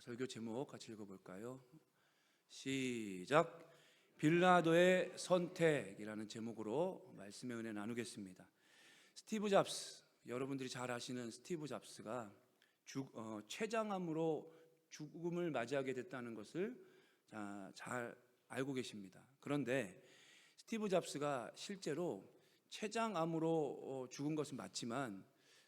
설교 제목 같이 읽어볼까요? 시작. 빌라도의 선택이라는 제목으로 말씀의 은혜 나누겠습니다. 스티브 잡스, 여러분들이 잘 아시는 스티브 잡스가 췌장암으로 죽음을 맞이하게 됐다는 것을 잘 알고 계십니다. 그런데 스티브 잡스가 실제로 췌장암으로 죽은 것은 맞지만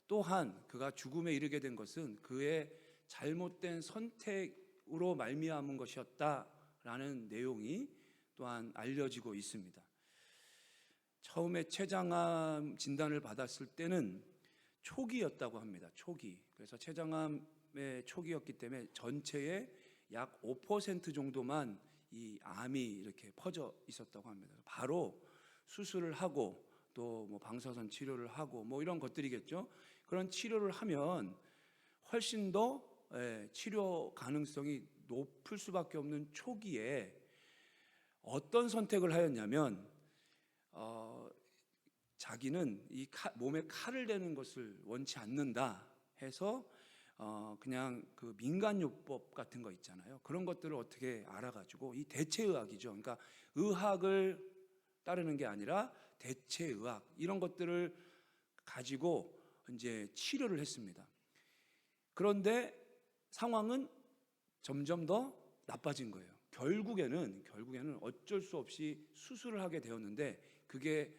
또한 그가 죽음에 이르게 된 것은 그의 잘못된 선택으로 말미암은 것이었다라는 내용이 또한 알려지고 있습니다. 처음에 췌장암 진단을 받았을 때는 초기였다고 합니다. 초기. 그래서 췌장암의 초기였기 때문에 전체의 약 5% 정도만 이 암이 이렇게 퍼져 있었다고 합니다. 바로 수술을 하고 또 뭐 방사선 치료를 하고 뭐 이런 것들이겠죠. 그런 치료를 하면 훨씬 더 치료 가능성이 높을 수밖에 없는 초기에 어떤 선택을 하였냐면 자기는 이 몸에 칼을 대는 것을 원치 않는다 해서 그냥 그 민간요법 같은 거 있잖아요. 그런 것들을 어떻게 알아가지고 이 대체의학이죠. 그러니까 의학을 따르는 게 아니라 대체의학 이런 것들을 가지고 이제 치료를 했습니다. 그런데 상황은 점점 더 나빠진 거예요. 결국에는 어쩔 수 없이 수술을 하게 되었는데 그게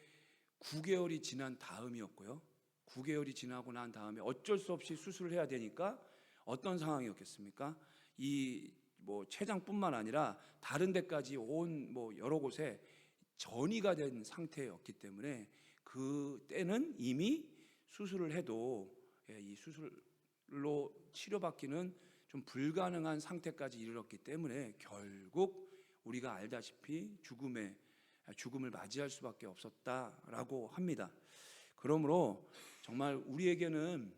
9개월이 지난 다음이었고요. 9개월이 지나고 난 다음에 어쩔 수 없이 수술을 해야 되니까 어떤 상황이었겠습니까? 이 뭐 췌장뿐만 아니라 다른 데까지 온 뭐 여러 곳에 전이가 된 상태였기 때문에 그 때는 이미 수술을 해도 이 수술로 치료받기는 좀 불가능한 상태까지 이르렀기 때문에 결국 우리가 알다시피 죽음을 맞이할 수밖에 없었다라고 합니다. 그러므로 정말 우리에게는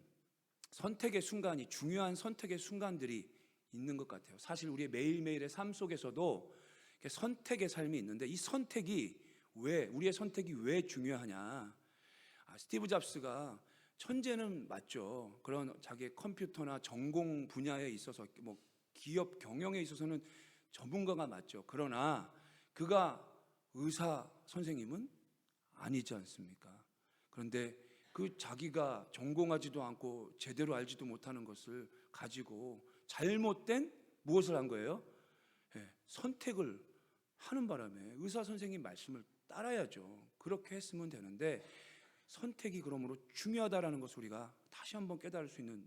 선택의 순간이 중요한 선택의 순간들이 있는 것 같아요. 사실 우리의 매일매일의 삶 속에서도 선택의 삶이 있는데 이 선택이 우리의 선택이 왜 중요하냐? 스티브 잡스가 천재는 맞죠. 그런 자기의 컴퓨터나 전공 분야에 있어서 뭐 기업 경영에 있어서는 전문가가 맞죠. 그러나 그가 의사 선생님은 아니지 않습니까? 그런데 그 자기가 전공하지도 않고 제대로 알지도 못하는 것을 가지고 잘못된 무엇을 한 거예요? 선택을 하는 바람에 의사 선생님 말씀을 따라야죠. 그렇게 했으면 되는데 선택이 그러므로 중요하다라는 것을 우리가 다시 한번 깨달을 수 있는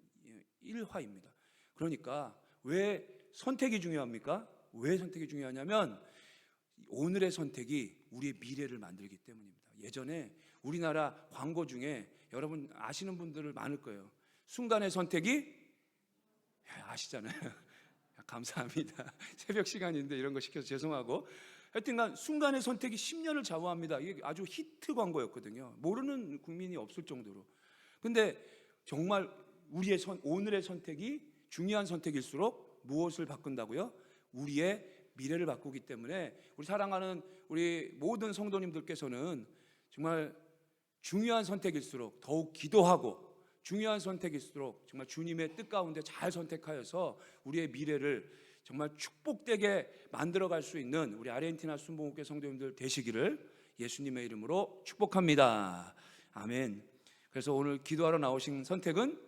일화입니다. 그러니까 왜 선택이 중요합니까? 왜 선택이 중요하냐면 오늘의 선택이 우리의 미래를 만들기 때문입니다. 예전에 우리나라 광고 중에 여러분 아시는 분들 많을 거예요. 순간의 선택이 아시잖아요. 감사합니다. 새벽 시간인데 이런 거 시켜서 죄송하고 하여튼간 순간의 선택이 10년을 좌우합니다. 이게 아주 히트 광고였거든요. 모르는 국민이 없을 정도로. 근데 정말 오늘의 선택이 중요한 선택일수록 무엇을 바꾼다고요? 우리의 미래를 바꾸기 때문에 우리 사랑하는 우리 모든 성도님들께서는 정말 중요한 선택일수록 더욱 기도하고 중요한 선택일수록 정말 주님의 뜻 가운데 잘 선택하여서 우리의 미래를 정말 축복되게 만들어갈 수 있는 우리 아르헨티나 순복음교회 성도님들 되시기를 예수님의 이름으로 축복합니다. 아멘. 그래서 오늘 기도하러 나오신 선택은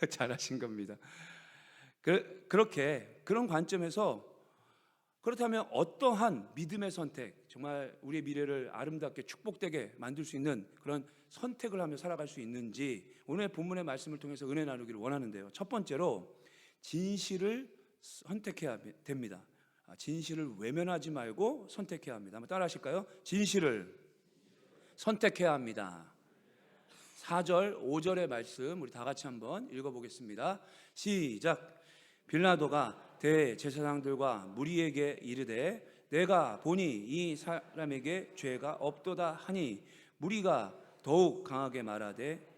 잘하신 겁니다. 그런 관점에서 그렇다면 어떠한 믿음의 선택, 정말 우리의 미래를 아름답게 축복되게 만들 수 있는 그런 선택을 하며 살아갈 수 있는지 오늘 본문의 말씀을 통해서 은혜 나누기를 원하는데요. 첫 번째로 진실을 선택해야 됩니다. 진실을 외면하지 말고 선택해야 합니다. 한번 따라 하실까요? 진실을 선택해야 합니다. 4절, 5절의 말씀 우리 다 같이 한번 읽어보겠습니다. 시작. 빌라도가 대제사장들과 무리에게 이르되 내가 보니 이 사람에게 죄가 없도다 하니 무리가 더욱 강하게 말하되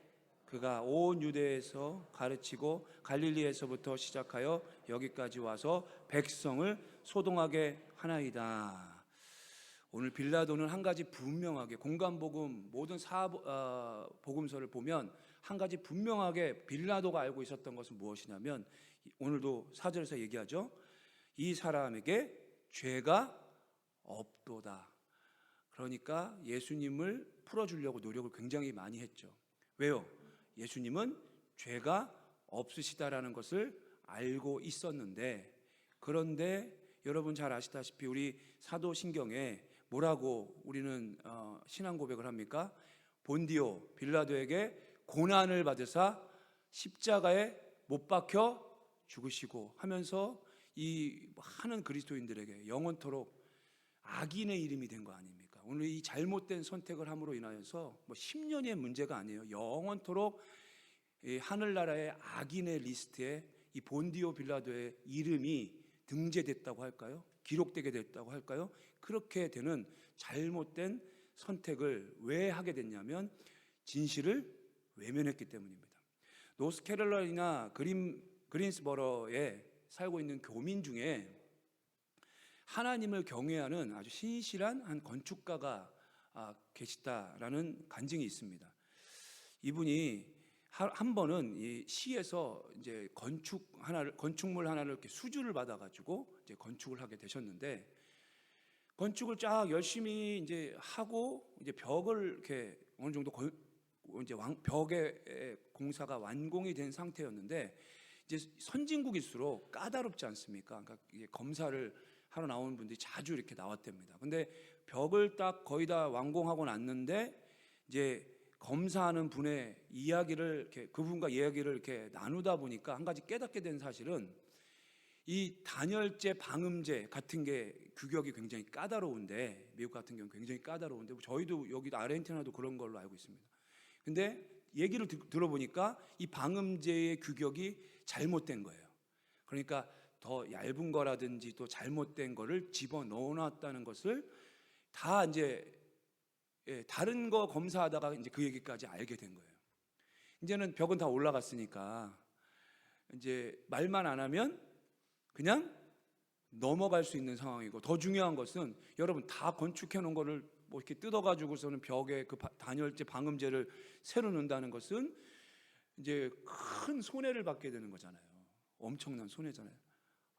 그가 온 유대에서 가르치고 갈릴리에서부터 시작하여 여기까지 와서 백성을 소동하게 하나이다. 오늘 빌라도는 한 가지 분명하게 공간복음 모든 복음서를 보면 한 가지 분명하게 빌라도가 알고 있었던 것은 무엇이냐면 오늘도 4절에서 얘기하죠. 이 사람에게 죄가 없도다. 그러니까 예수님을 풀어주려고 노력을 굉장히 많이 했죠. 왜요? 예수님은 죄가 없으시다라는 것을 알고 있었는데, 그런데 여러분 잘 아시다시피 우리 사도신경에 뭐라고 우리는 신앙 고백을 합니까? 본디오 빌라도에게 고난을 받으사 십자가에 못 박혀 죽으시고 하면서 이 많은 그리스도인들에게 영원토록 악인의 이름이 된 거 아닙니까? 오늘 이 잘못된 선택을 함으로 인하여서 10년의 문제가 아니에요. 영원토록 이 하늘나라의 악인의 리스트에 이 본디오 빌라도의 이름이 등재됐다고 할까요? 기록되게 됐다고 할까요? 그렇게 되는 잘못된 선택을 왜 하게 됐냐면 진실을 외면했기 때문입니다. 노스캐롤라이나 그린스버러에 살고 있는 교민 중에 하나님을 경외하는 아주 신실한 한 건축가가 계시다라는 간증이 있습니다. 이분이 한 번은 이 시에서 이제 건축물 하나를 이렇게 수주를 받아가지고 이제 건축을 하게 되셨는데, 건축을 쫙 열심히 이제 하고 이제 벽을 이렇게 어느 정도 이제 벽의 공사가 완공이 된 상태였는데, 이제 선진국일수록 까다롭지 않습니까? 그러니까 이게 검사를 하러 나오는 분들이 자주 이렇게 나왔답니다. 근데 벽을 딱 거의 다 완공하고 났는데 이제 검사하는 분의 이야기를 이렇게 그분과 이야기를 이렇게 나누다 보니까 한 가지 깨닫게 된 사실은 이 단열재 방음제 같은 게 규격이 굉장히 까다로운데, 미국 같은 경우는 굉장히 까다로운데 저희도 여기 아르헨티나도 그런 걸로 알고 있습니다. 근데 얘기를 들어보니까 이 방음제의 규격이 잘못된 거예요. 그러니까 더 얇은 거라든지 또 잘못된 거를 집어 넣어놨다는 것을 다 이제 다른 거 검사하다가 이제 그 얘기까지 알게 된 거예요. 이제는 벽은 다 올라갔으니까 이제 말만 안 하면 그냥 넘어갈 수 있는 상황이고, 더 중요한 것은 여러분 다 건축해 놓은 거를 뭐 이렇게 뜯어가지고서는 벽에 그 단열재 방음제를 새로 넣는다는 것은 이제 큰 손해를 받게 되는 거잖아요. 엄청난 손해잖아요.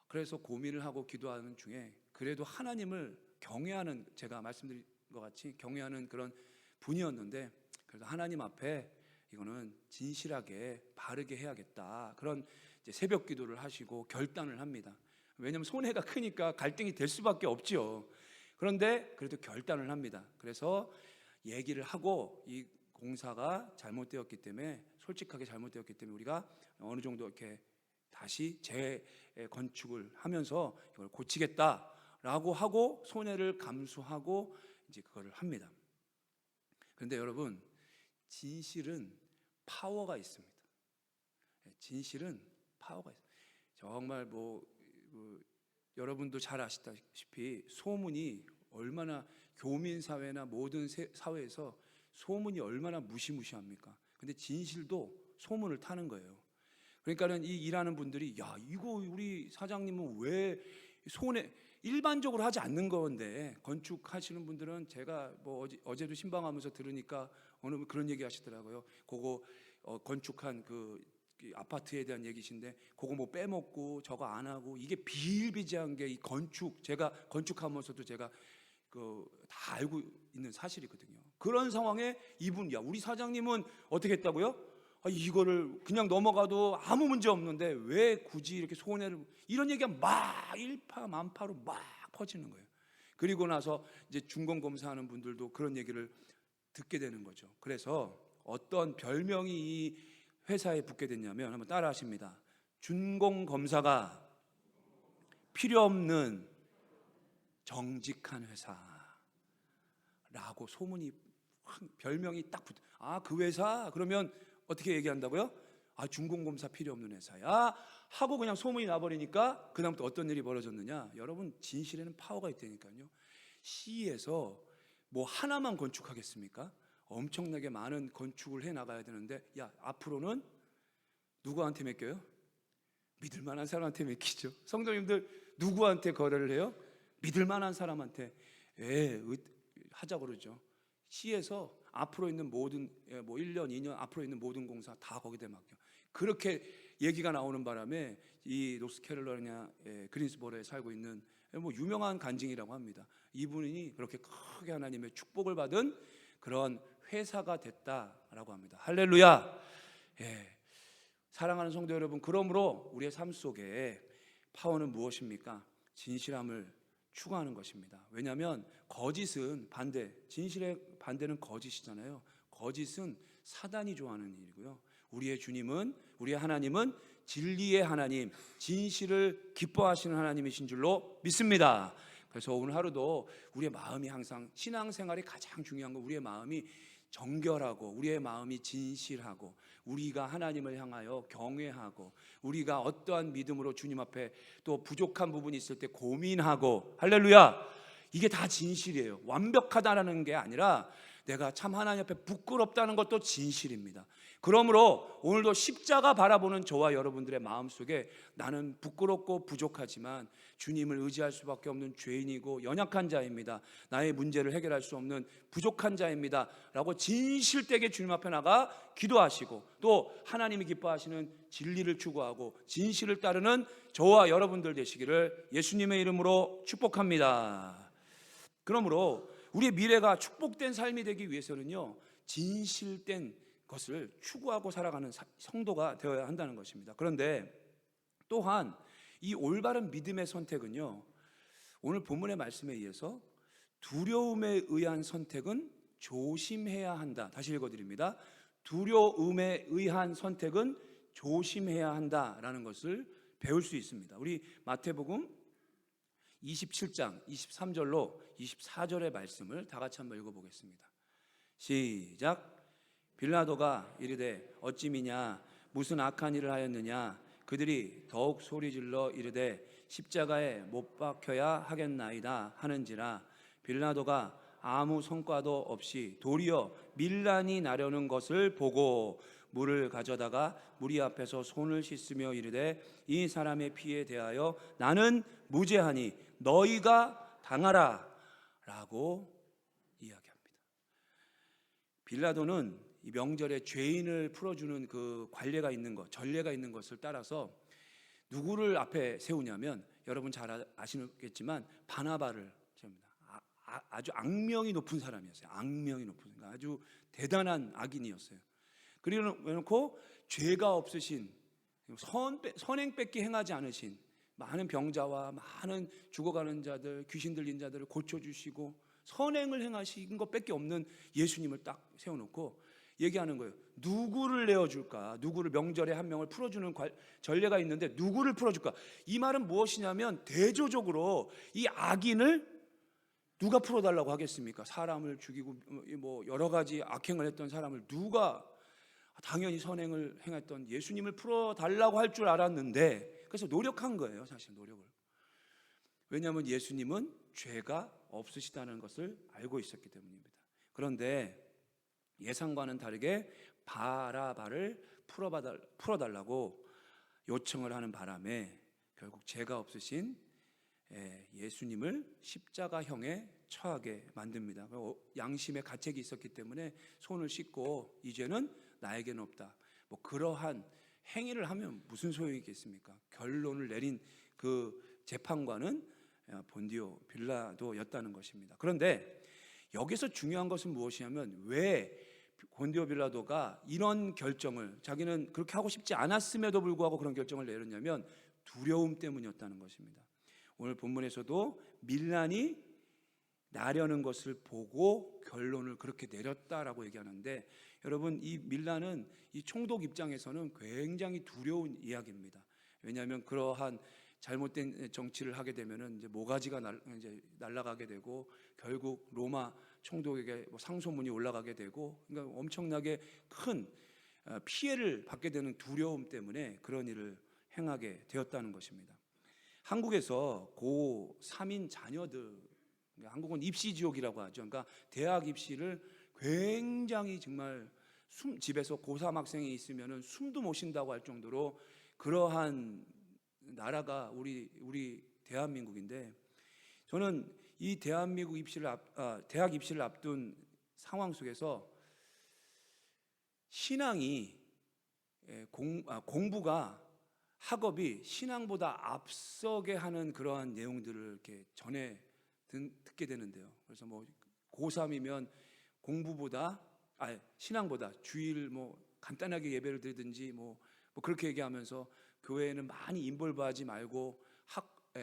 그래서 고민을 하고 기도하는 중에 그래도 하나님을 경외하는, 제가 말씀드린 것 같이 경외하는 그런 분이었는데, 그래도 하나님 앞에 이거는 진실하게 바르게 해야겠다, 그런 이제 새벽 기도를 하시고 결단을 합니다. 왜냐하면 손해가 크니까 갈등이 될 수밖에 없죠. 그런데 그래도 결단을 합니다. 그래서 얘기를 하고 이 공사가 잘못되었기 때문에, 솔직하게 잘못되었기 때문에 우리가 어느 정도 이렇게 다시 재건축을 하면서 이걸 고치겠다라고 하고 손해를 감수하고 이제 그거를 합니다. 그런데 여러분, 진실은 파워가 있습니다. 진실은 파워가 있습니다. 정말 여러분도 잘 아시다시피 소문이 얼마나, 교민 사회나 모든 사회에서 소문이 얼마나 무시무시합니까? 근데 진실도 소문을 타는 거예요. 그러니까는 이 일하는 분들이, 야, 이거 우리 사장님은 왜 일반적으로 하지 않는 건데, 건축하시는 분들은 제가 어제도 신방하면서 들으니까 어느 그런 얘기 하시더라고요. 그거 건축한 그 아파트에 대한 얘기신데 그거 뭐 빼먹고 저거 안 하고, 이게 비일비재한 게 이 제가 건축하면서도 제가 다 알고 있는 사실이거든요. 그런 상황에 이분, 야, 우리 사장님은 어떻게 했다고요? 이거를 그냥 넘어가도 아무 문제 없는데 왜 굳이 이렇게 손해를, 이런 얘기가 막 일파만파로 막 퍼지는 거예요. 그리고 나서 이제 준공검사하는 분들도 그런 얘기를 듣게 되는 거죠. 그래서 어떤 별명이 이 회사에 붙게 됐냐면, 한번 따라 하십니다. 준공검사가 필요 없는 정직한 회사라고 소문이, 별명이 딱 그 회사 그러면 어떻게 얘기한다고요? 준공검사 필요 없는 회사야 하고 그냥 소문이 나버리니까 그다음부터 어떤 일이 벌어졌느냐? 여러분, 진실에는 파워가 있다니까요. 시에서 뭐 하나만 건축하겠습니까? 엄청나게 많은 건축을 해 나가야 되는데, 야, 앞으로는 누구한테 맡겨요? 믿을 만한 사람한테 맡기죠. 성도님들 누구한테 거래를 해요? 믿을 만한 사람한테 하자고 그러죠. 시에서 앞으로 있는 모든 1년, 2년 앞으로 있는 모든 공사 다 거기다 맡겨. 그렇게 얘기가 나오는 바람에 이 노스캐롤라이나 그린스보로에 살고 있는 뭐 유명한 간증이라고 합니다. 이분이 그렇게 크게 하나님의 축복을 받은 그런 회사가 됐다라고 합니다. 할렐루야. 사랑하는 성도 여러분, 그러므로 우리의 삶 속에 파워는 무엇입니까? 진실함을 추구하는 것입니다. 왜냐하면 거짓은 진실의 반대는 거짓이잖아요. 거짓은 사단이 좋아하는 일이고요. 우리의 주님은, 우리의 하나님은 진리의 하나님, 진실을 기뻐하시는 하나님이신 줄로 믿습니다. 그래서 오늘 하루도 우리의 마음이 항상, 신앙생활이 가장 중요한 건 우리의 마음이 정결하고 우리의 마음이 진실하고 우리가 하나님을 향하여 경외하고 우리가 어떠한 믿음으로 주님 앞에 또 부족한 부분이 있을 때 고민하고, 할렐루야, 이게 다 진실이에요. 완벽하다라는 게 아니라 내가 참 하나님 앞에 부끄럽다는 것도 진실입니다. 그러므로 오늘도 십자가 바라보는 저와 여러분들의 마음속에 나는 부끄럽고 부족하지만 주님을 의지할 수밖에 없는 죄인이고 연약한 자입니다. 나의 문제를 해결할 수 없는 부족한 자입니다 라고 진실되게 주님 앞에 나가 기도하시고, 또 하나님이 기뻐하시는 진리를 추구하고 진실을 따르는 저와 여러분들 되시기를 예수님의 이름으로 축복합니다. 그러므로 우리의 미래가 축복된 삶이 되기 위해서는요, 진실된 것을 추구하고 살아가는 성도가 되어야 한다는 것입니다. 그런데 또한 이 올바른 믿음의 선택은요, 오늘 본문의 말씀에 의해서 두려움에 의한 선택은 조심해야 한다. 다시 읽어드립니다. 두려움에 의한 선택은 조심해야 한다라는 것을 배울 수 있습니다. 우리 마태복음 27장 23절로 24절의 말씀을 다 같이 한번 읽어보겠습니다. 시작. 빌라도가 이르되 어찌 미냐, 무슨 악한 일을 하였느냐. 그들이 더욱 소리질러 이르되 십자가에 못 박혀야 하겠나이다 하는지라. 빌라도가 아무 성과도 없이 도리어 밀란이 나려는 것을 보고 물을 가져다가 무리 앞에서 손을 씻으며 이르되 이 사람의 피에 대하여 나는 무죄하니 너희가 당하라 라고 이야기합니다. 빌라도는 이 명절에 죄인을 풀어주는 그 관례가 있는 것, 전례가 있는 것을 따라서 누구를 앞에 세우냐면, 여러분 잘 아시겠지만 바나바를 세웁니다. 아주 악명이 높은 사람이었어요. 악명이 높은, 아주 대단한 악인이었어요. 그리고 죄가 없으신, 선행밖에 행하지 않으신 많은 병자와 많은 죽어가는 자들, 귀신 들린 자들을 고쳐주시고 선행을 행하신 것밖에 없는 예수님을 딱 세워놓고 얘기하는 거예요. 누구를 내어줄까? 누구를, 명절에 한 명을 풀어주는 전례가 있는데 누구를 풀어줄까? 이 말은 무엇이냐면 대조적으로 이 악인을 누가 풀어달라고 하겠습니까? 사람을 죽이고 뭐 여러 가지 악행을 했던 사람을 누가, 당연히 선행을 행했던 예수님을 풀어달라고 할 줄 알았는데, 그래서 노력한 거예요. 사실 노력을. 왜냐하면 예수님은 죄가 없으시다는 것을 알고 있었기 때문입니다. 그런데 예상과는 다르게 바라바를 풀어달라고 요청을 하는 바람에 결국 죄가 없으신 예수님을 십자가형에 처하게 만듭니다. 양심의 가책이 있었기 때문에 손을 씻고 이제는 나에게는 없다, 뭐 그러한 행위를 하면 무슨 소용이 있겠습니까? 결론을 내린 그 재판관은 본디오 빌라도였다는 것입니다. 그런데 여기서 중요한 것은 무엇이냐면, 왜 본디오 빌라도가 이런 결정을, 자기는 그렇게 하고 싶지 않았음에도 불구하고 그런 결정을 내렸냐면 두려움 때문이었다는 것입니다. 오늘 본문에서도 밀란이 나려는 것을 보고 결론을 그렇게 내렸다라고 얘기하는데, 여러분 이 밀란은 이 총독 입장에서는 굉장히 두려운 이야기입니다. 왜냐하면 그러한 잘못된 정치를 하게 되면은 이제 모가지가 이제 날아가게 되고 결국 로마 총독에게 상소문이 올라가게 되고, 그러니까 엄청나게 큰 피해를 받게 되는 두려움 때문에 그런 일을 행하게 되었다는 것입니다. 한국에서 고3인 자녀들, 한국은 입시 지옥이라고 하죠. 그러니까 대학 입시를 굉장히 정말 집에서 고3 학생이 있으면은 숨도 못 쉰다고 할 정도로 그러한 나라가 우리 대한민국인데, 저는 이 대한민국 대학 입시를 앞둔 상황 속에서 신앙이 공부가 학업이 신앙보다 앞서게 하는 그러한 내용들을 이렇게 듣게 되는데요. 그래서 뭐 고3이면 공부보다 신앙보다 주일 뭐 간단하게 예배를 드리든지 뭐 그렇게 얘기하면서 교회에는 많이 인볼브하지 말고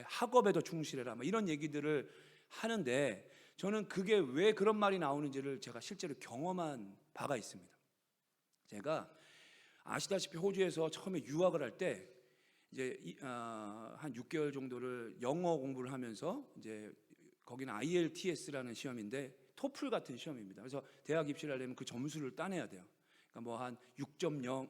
학업에도 충실해라, 뭐 이런 얘기들을 하는데, 저는 그게 왜 그런 말이 나오는지를 제가 실제로 경험한 바가 있습니다. 제가 아시다시피 호주에서 처음에 유학을 할 때 이제 한 6개월 정도를 영어 공부를 하면서, 이제 거기는 IELTS라는 시험인데 토플 같은 시험입니다. 그래서 대학 입시를 하려면 그 점수를 따내야 돼요. 그러니까 뭐 한 6.0,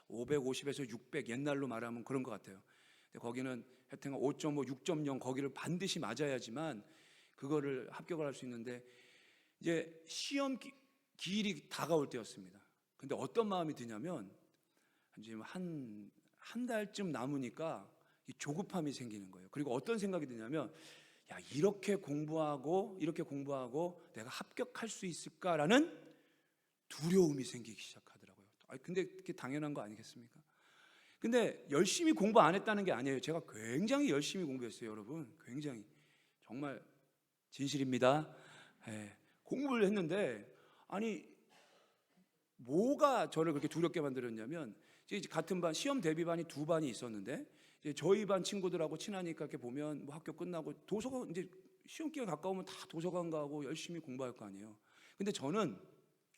550에서 600, 옛날로 말하면 그런 것 같아요. 근데 거기는 하여튼 5.5, 6.0 거기를 반드시 맞아야지만 그거를 합격을 할 수 있는데, 이제 시험 기일이 다가올 때였습니다. 근데 어떤 마음이 드냐면, 지금 한 달쯤 남으니까 조급함이 생기는 거예요. 그리고 어떤 생각이 드냐면, 야, 이렇게 공부하고 내가 합격할 수 있을까라는 두려움이 생기기 시작하더라고요. 근데 그게 당연한 거 아니겠습니까? 근데 열심히 공부 안 했다는 게 아니에요. 제가 굉장히 열심히 공부했어요, 여러분. 굉장히, 정말 진실입니다. 공부를 했는데, 아니 뭐가 저를 그렇게 두렵게 만들었냐면, 이제 같은 반, 시험 대비반이 두 반이 있었는데, 이제 저희 반 친구들하고 친하니까 이렇게 보면 뭐 학교 끝나고 도서관, 이제 시험 기간 가까우면 다 도서관 가고 열심히 공부할 거 아니에요. 근데 저는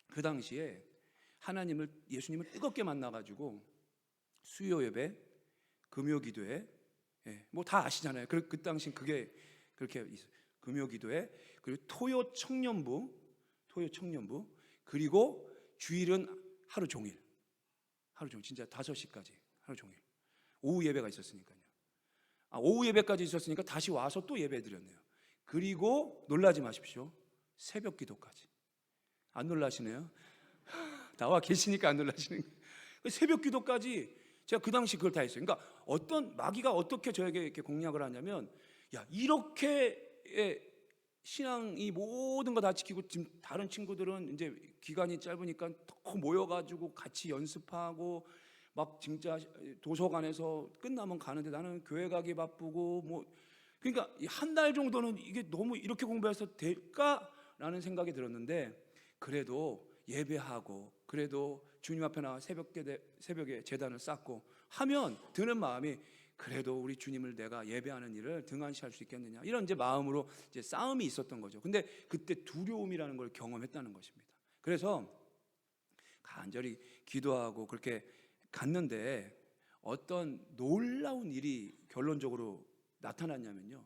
그 당시에 예수님을 뜨겁게 만나가지고 수요 예배, 금요 기도회, 뭐 다 아시잖아요. 그 당시 그게 그렇게 있어요. 금요 기도회, 그리고 토요 청년부, 그리고 주일은 하루 종일 진짜 5시까지 하루 종일 오후 예배가 있었으니까요. 오후 예배까지 있었으니까 다시 와서 또 예배 드렸네요. 그리고 놀라지 마십시오. 새벽 기도까지. 안 놀라시네요. 나와 계시니까 안 놀라시는 거예요. 새벽 기도까지 제가 그 당시 그걸 다 했어요. 그러니까 어떤 마귀가 어떻게 저에게 이렇게 공략을 하냐면, 야, 이렇게 신앙이 모든 거 다 지키고 지금 다른 친구들은 이제 기간이 짧으니까 더 모여가지고 같이 연습하고 막 진짜 도서관에서 끝나면 가는데 나는 교회 가기 바쁘고 뭐, 그러니까 한 달 정도는 이게 너무 이렇게 공부해서 될까라는 생각이 들었는데, 그래도 예배하고 그래도 주님 앞에 나와 새벽에 제단을 쌓고 하면 드는 마음이, 그래도 우리 주님을 내가 예배하는 일을 등한시할 수 있겠느냐, 이런 이제 마음으로 이제 싸움이 있었던 거죠. 근데 그때 두려움이라는 걸 경험했다는 것입니다. 그래서 간절히 기도하고 그렇게 갔는데, 어떤 놀라운 일이 결론적으로 나타났냐면요,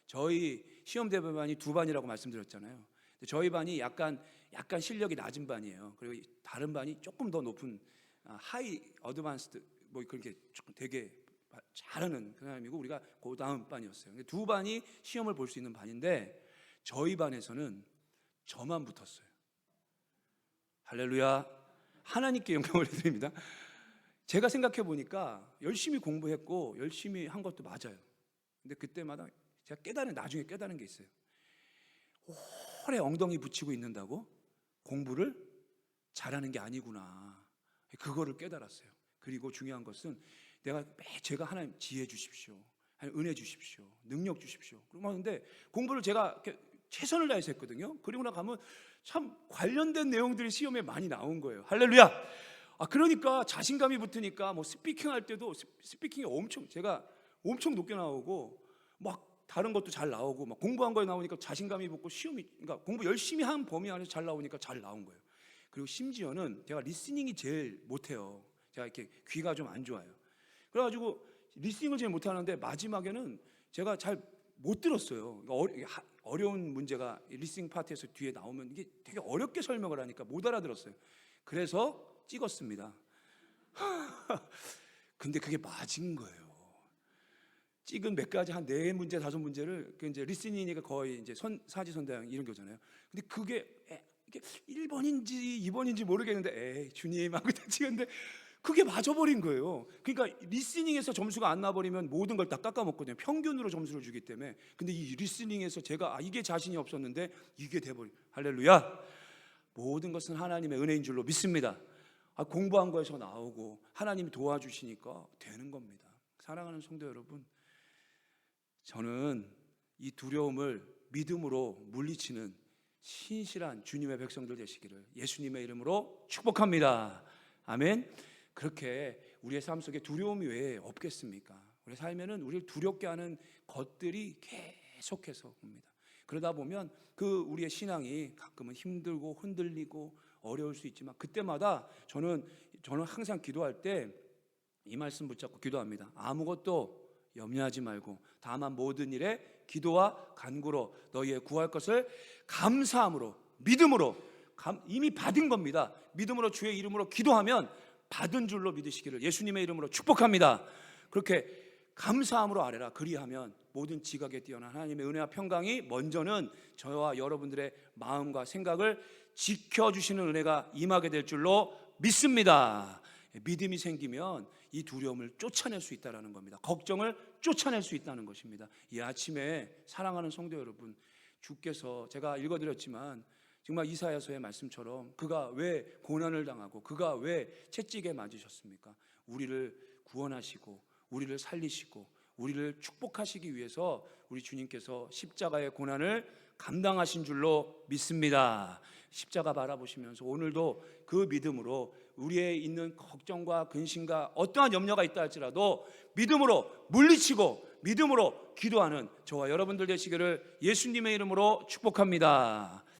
저희 시험 대비반이 두 반이라고 말씀드렸잖아요. 저희 반이 약간 실력이 낮은 반이에요. 그리고 다른 반이 조금 더 높은 하이 어드밴스드 뭐 그렇게 되게 잘하는 그 사람이고, 우리가 그 다음 반이었어요. 두 반이 시험을 볼 수 있는 반인데, 저희 반에서는 저만 붙었어요. 할렐루야. 하나님께 영광을 드립니다. 제가 생각해 보니까 열심히 공부했고 열심히 한 것도 맞아요. 근데 그때마다 제가 나중에 깨달은 게 있어요. 오래 엉덩이 붙이고 있는다고 공부를 잘하는 게 아니구나, 그거를 깨달았어요. 그리고 중요한 것은 제가 하나님 지혜 주십시오, 은혜 주십시오, 능력 주십시오, 그러고 하는데 공부를 제가 최선을 다해서 했거든요. 그리고 나가면 참 관련된 내용들이 시험에 많이 나온 거예요. 할렐루야. 그러니까 자신감이 붙으니까 뭐 스피킹 할 때도 스피킹이 제가 엄청 높게 나오고, 막 다른 것도 잘 나오고, 막 공부한 거에 나오니까 자신감이 붙고, 그러니까 공부 열심히 한 범위 안에서 잘 나오니까 잘 나온 거예요. 그리고 심지어는 제가 리스닝이 제일 못해요. 제가 이렇게 귀가 좀 안 좋아요. 그래가지고 리스닝을 제일 못하는데 마지막에는 제가 잘 못 들었어요. 그러니까 어려운 문제가 리스닝 파트에서 뒤에 나오면 이게 되게 어렵게 설명을 하니까 못 알아들었어요. 그래서 찍었습니다. 근데 그게 맞은 거예요. 찍은 몇 가지 한 4문제 5문제를 이제 리스닝이니까 거의 이제 사지선다형 이런 거잖아요. 근데 그게 이게 1번인지 2번인지 모르겠는데, 주님 하고 다 찍었는데 그게 맞아버린 거예요. 그러니까 리스닝에서 점수가 안 나버리면 모든 걸 다 깎아먹거든요. 평균으로 점수를 주기 때문에. 근데 이 리스닝에서 제가 이게 자신이 없었는데 이게 돼버린. 할렐루야. 모든 것은 하나님의 은혜인 줄로 믿습니다. 공부한 거에서 나오고 하나님이 도와주시니까 되는 겁니다. 사랑하는 성도 여러분, 저는 이 두려움을 믿음으로 물리치는 신실한 주님의 백성들 되시기를 예수님의 이름으로 축복합니다. 아멘. 그렇게 우리의 삶 속에 두려움이 왜 없겠습니까? 우리 삶에는 우리를 두렵게 하는 것들이 계속해서 옵니다. 그러다 보면 그 우리의 신앙이 가끔은 힘들고 흔들리고 어려울 수 있지만, 그때마다 저는 항상 기도할 때 이 말씀 붙잡고 기도합니다. 아무것도 염려하지 말고 다만 모든 일에 기도와 간구로 너희의 구할 것을 감사함으로, 믿음으로, 이미 받은 겁니다. 믿음으로 주의 이름으로 기도하면 받은 줄로 믿으시기를 예수님의 이름으로 축복합니다. 그렇게 감사함으로 아뢰라. 그리하면 모든 지각에 뛰어난 하나님의 은혜와 평강이 먼저는 저와 여러분들의 마음과 생각을 지켜주시는 은혜가 임하게 될 줄로 믿습니다. 믿음이 생기면 이 두려움을 쫓아낼 수 있다는 겁니다. 걱정을 쫓아낼 수 있다는 것입니다. 이 아침에 사랑하는 성도 여러분, 주께서 제가 읽어드렸지만 정말 이사야서의 말씀처럼 그가 왜 고난을 당하고 그가 왜 채찍에 맞으셨습니까? 우리를 구원하시고 우리를 살리시고 우리를 축복하시기 위해서 우리 주님께서 십자가의 고난을 감당하신 줄로 믿습니다. 십자가 바라보시면서 오늘도 그 믿음으로 우리의 있는 걱정과 근심과 어떠한 염려가 있다 할지라도 믿음으로 물리치고 믿음으로 기도하는 저와 여러분들 되시기를 예수님의 이름으로 축복합니다.